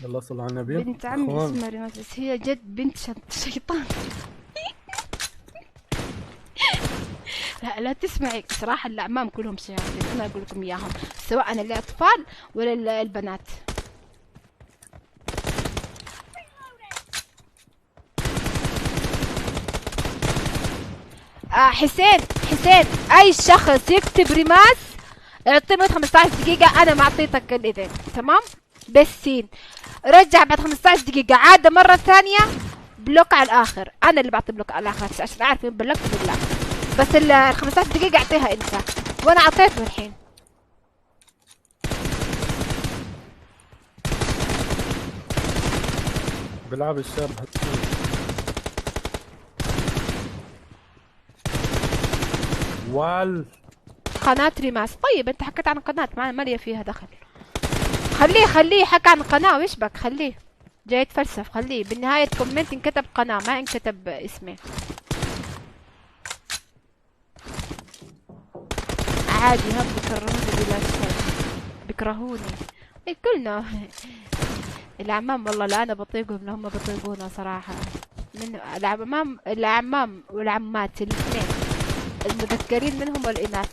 يلا صل على النبي. بنت عمي اخوان، اسمها ريناس، بس هي جد بنت شيطان. لا لا تسمعي صراحة، الأعمام كلهم شياطين، أنا أقول لكم إياهم، سواء الأطفال ولا البنات. حسين، حسين، أي شخص يكتب ريماس اعطيني 15 دقيقة، أنا ما أعطيتك الإذن، تمام؟ بس سين رجع بعد 15 دقيقة عادة مرة ثانية، بلوك على الآخر، أنا اللي بعطي بلوك على الآخر عشان أعرف إن بلوكت بالله. بس ال 15 دقيقة أعطيها أنت، وأنا أعطيته الحين. بيلعب الشاب هتفوز. وال قناة ريماس، طيب أنت حكيت عن قناة ما لي فيها دخل. خليه حكى عن قناة وإيش بك، خليه جاي يتفلسف، خليه بالنهاية كومنت انكتب قناة ما انكتب اسمي. عادي هم بيكرهوني بلا شيء، بيكرهوني. إيه كلنا. الأعمام والله لا أنا بطيقهم لا هم بطيقونا صراحة. من الأعمام والعمات الاثنين، المذكرين منهم والإناث.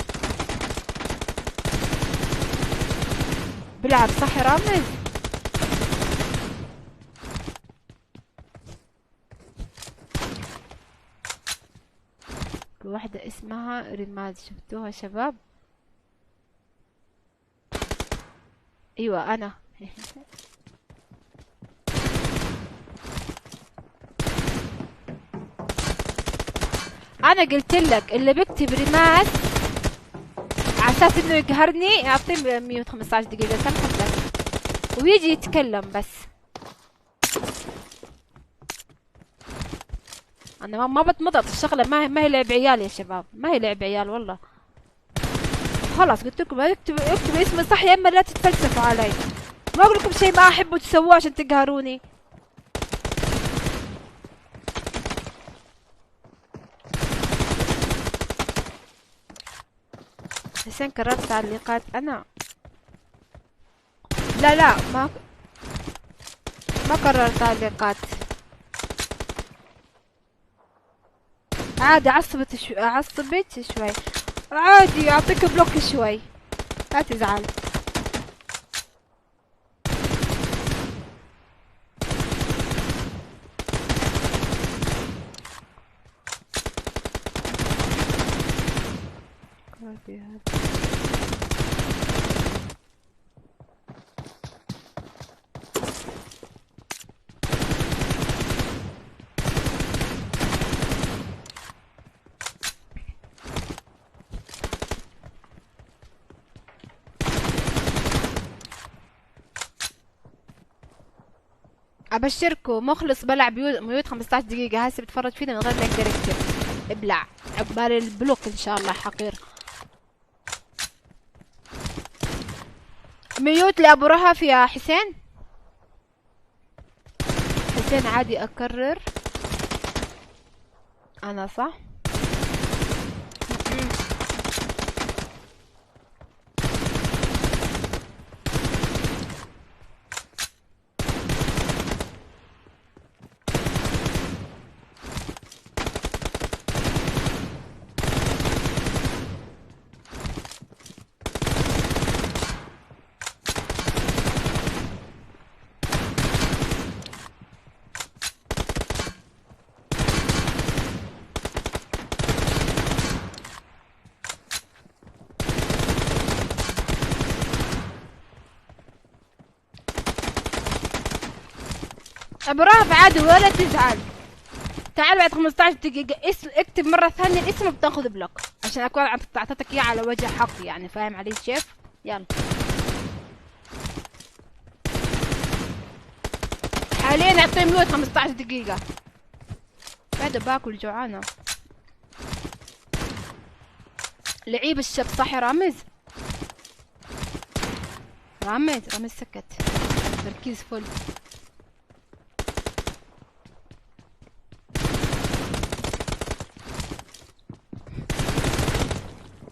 بلعب صح يا رامز؟ واحدة اسمها رماد، شفتوها شباب؟ ايوه انا. انا قلت لك اللي بيكتب رماد على اساس انه يقهرني اعطيه 115 دقيقة سمحت لك، ويجي يتكلم بس. انا ما بتمضط الشغلة، ما هي لعب عيال يا شباب، ما هي لعب عيال والله. خلاص قلت لكم اكتب اسمي صح يا اما لا تتفلسفوا علي. ما اقول لكم شيء ما احبه تسووه عشان تقهروني. حسين كررت تعليقات انا؟ لا لا ما كررت تعليقات. عادي عصبت شوي، عادي اعطيك بلوك شوي، لا تزعل. ابشركم مخلص بلع ميوت 15 دقيقة هسه بتفرج فينا من غير ما يقدر يكتب. ابلع عقبال البلوك ان شاء الله حقير. ميوت لابو رهف يا حسين. حسين عادي اكرر انا صح؟ ابو رهف عادي ولا تزعل، تعال بعد 15 دقيقة اكتب مرة ثانية الاسم وبتاخذ بلوك عشان اكون اعطيتك اياه على وجه حق، يعني فاهم علي كيف؟ يلا حاليا اعطيه ميوت 15 دقيقة. بعد باكل جوعانة. لعيب الشاب صح يا رامز؟ رامز سكت، تركيز فل.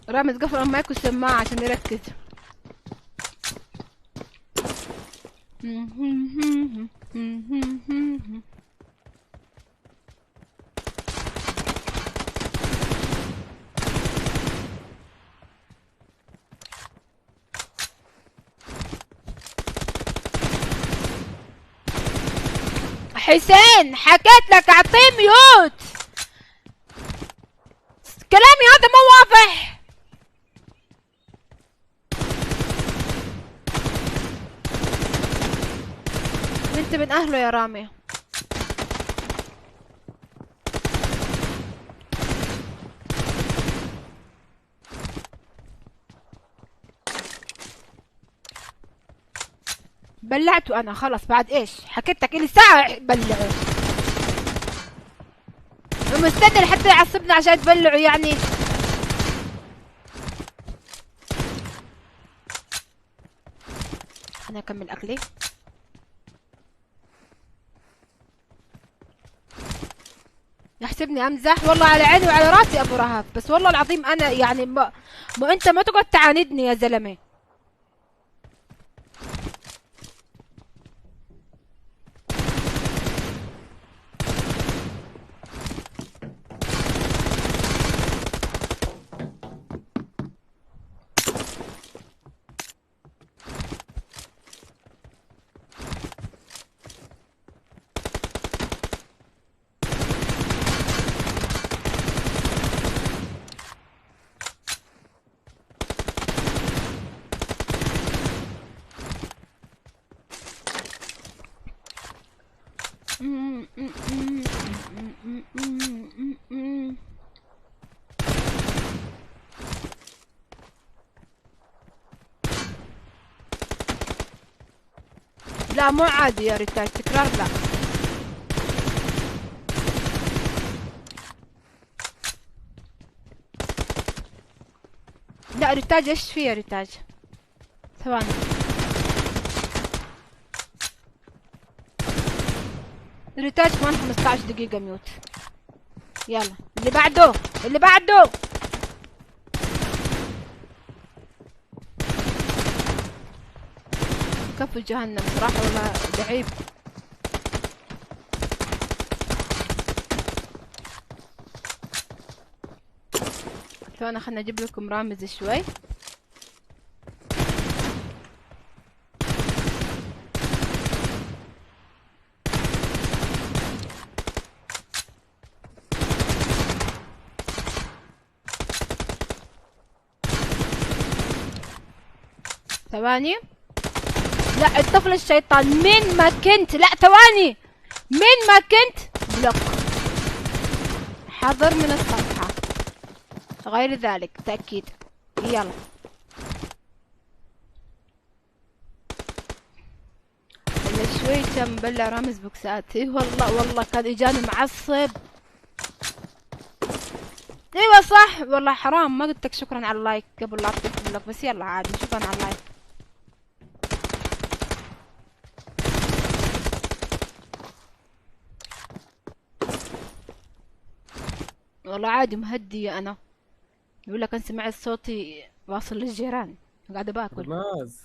رامز قفل المايك والسماعة عشان يركز. حسين حكيت لك اعطيه ميوت، كلامي هذا مو واضح. بنت من اهله يا رامي. بلعته انا خلص، بعد ايش حكيت لك الي ساعة بلعه، ومستني لحتى يعصبني عشان تبلعه يعني. انا اكمل اكلي. يحسبني امزح؟ والله على عيني وعلى راسي ابو رهف، بس والله العظيم انا يعني ما انت ما تقعد تعاندني يا زلمه. لا مو عادي يا ريتاج، تكرار لا. لا ريتاج ايش في يا ريتاج؟ ثواني. ريتاج كمان 15 دقيقة ميوت. يلا اللي بعده، اللي بعده. كفو جهنم صراحة والله لعيب. ثواني خلنا اجيب لكم رامز شوي. ثواني. لا الطفل الشيطان من ما كنت، لا ثواني، من ما كنت بلوك، حذر من الصفحة، غير ذلك تأكيد. يلا إلا شوي كان مبلع رامز بوكسات. اي والله كان اجاني معصب. ايوه صح والله حرام، ما قلت لك شكرا على اللايك قبل لا اعطيك بلوك، بس يلا عادي شكرا على اللايك. والله عادي مهدية انا. يقول لك انا سمعت صوتي واصل للجيران قاعدة باكل. ناس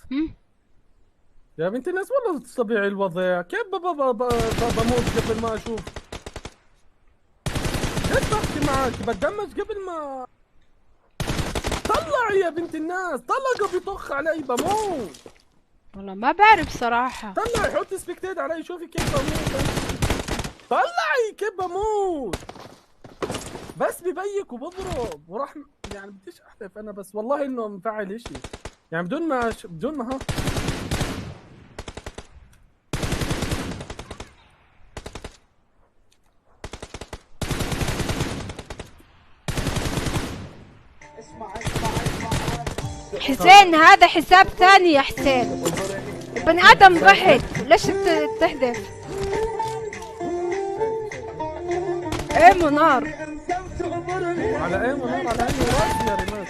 يا بنت الناس والله طبيعي الوضع، كيف بموت قبل ما اشوف؟ ليش بحكي معك بتدمج قبل ما طلعي يا بنت الناس، طلقوا بيطخ علي بموت. والله ما بعرف صراحة. طلعي حطي سبكتيت علي شوفي كيف بموت. طلعي كيف بموت، بس ببيك وبضرب وراح يعني بديش احلف انا، بس والله انه مفعل اشي يعني بدون ما ها. حسين هذا حساب ثاني يا حسين، بني ادم ضحك، ليش تحذف؟ ايمو نار على ايمو نار، على ايمو راسي يا ريماس.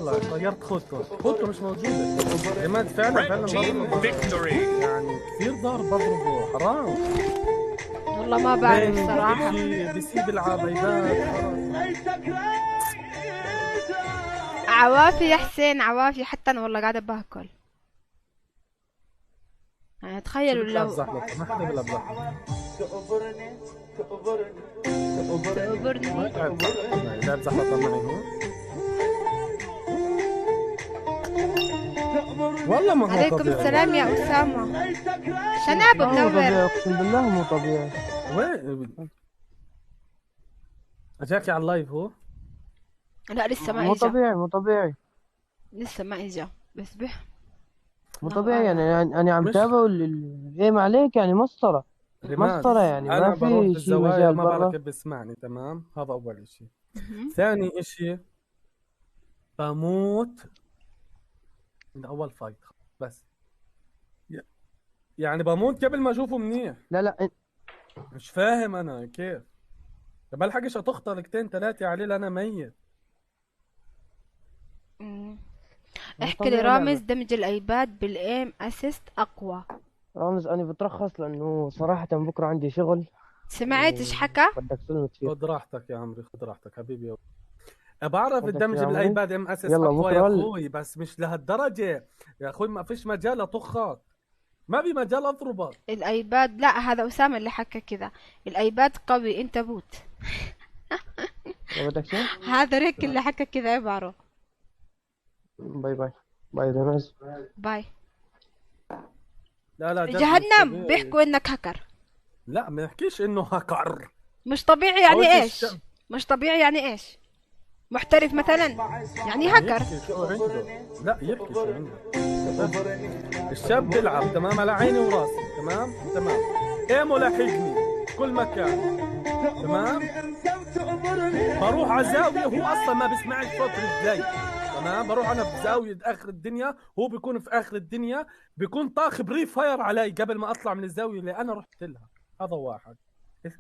طلع طيرت خوته مش موجوده. عماد فعلا بضربه يعني كثير بضربه حرام. والله ما بعرف صراحة. بيسيب العبيدات. عوافي يا حسين، عوافي. حتى انا والله قاعدة باكل. يعني تخيلوا لو ما حدا بيلعب زحمة. تقبرني. لعب زحمة معي هو. والله ما هو عليكم طبيعي. السلام يا أسامة. شناب منور. اقسم بالله مو طبيعي. وين اجاكي على اللايف هو؟ لا لسه ما مو اجا. طبيعي مو طبيعي لسه ما اجا بس مو الله طبيعي. أعلم. يعني انا عم مش- تابع ايه عليك يعني مسطرة رماز، مسطرة يعني انا ما بروح في شيء بالزوايا مجال ما بعرف برا. كيف بسمعني. تمام، هذا اول اشي. مهم. ثاني اشي بموت من اول فايت بس. يعني بموت قبل ما اشوفه منيح. لا لا مش فاهم انا كيف ما بلحقش اتخطلكتين ثلاثة عليه لأنا ميت. مم. مو احكي لي طبيعي رامز، لعبة. دمج الايباد بالايم اسيست اقوى. رامز انا بترخص لانه صراحة بكرة عندي شغل. سمعت ايش حكى؟ بدك تلمت فيه. خذ راحتك يا عمري، خذ راحتك حبيبي. بعرف بدك الدمج يا عمري؟ بالايباد ام اس اس يلا اقوى يا بكرة اخوي، بس مش لهالدرجة يا اخوي. ما فيش مجال اطخك، ما في مجال اضربك. الايباد لا، هذا اسامة اللي حكى كذا. الايباد قوي، انت بوت. بدك شيء؟ هذا ريك اللي حكى كذا عباره. باي باي باي رامز. باي. لا جد مش جهنم طبيعي. بيحكوا انك هكر. لا ما نحكيش انه هكر. مش طبيعي أول يعني شي ايش؟ مش طبيعي يعني ايش؟ محترف مثلا يعني هكر. يحكي شو عنده. لا يحكي شو عنده. الشاب بيلعب تمام على عيني وراسي. تمام ايمو لاحقني كل مكان. تمام بروح على زاوية هو اصلا ما بسمعش صوت رجلي. تمام بروح انا في زاوية اخر الدنيا، هو بيكون في اخر الدنيا، بيكون طاخ بري فاير علي قبل ما اطلع من الزاوية اللي انا رحت لها. هذا واحد. اثنين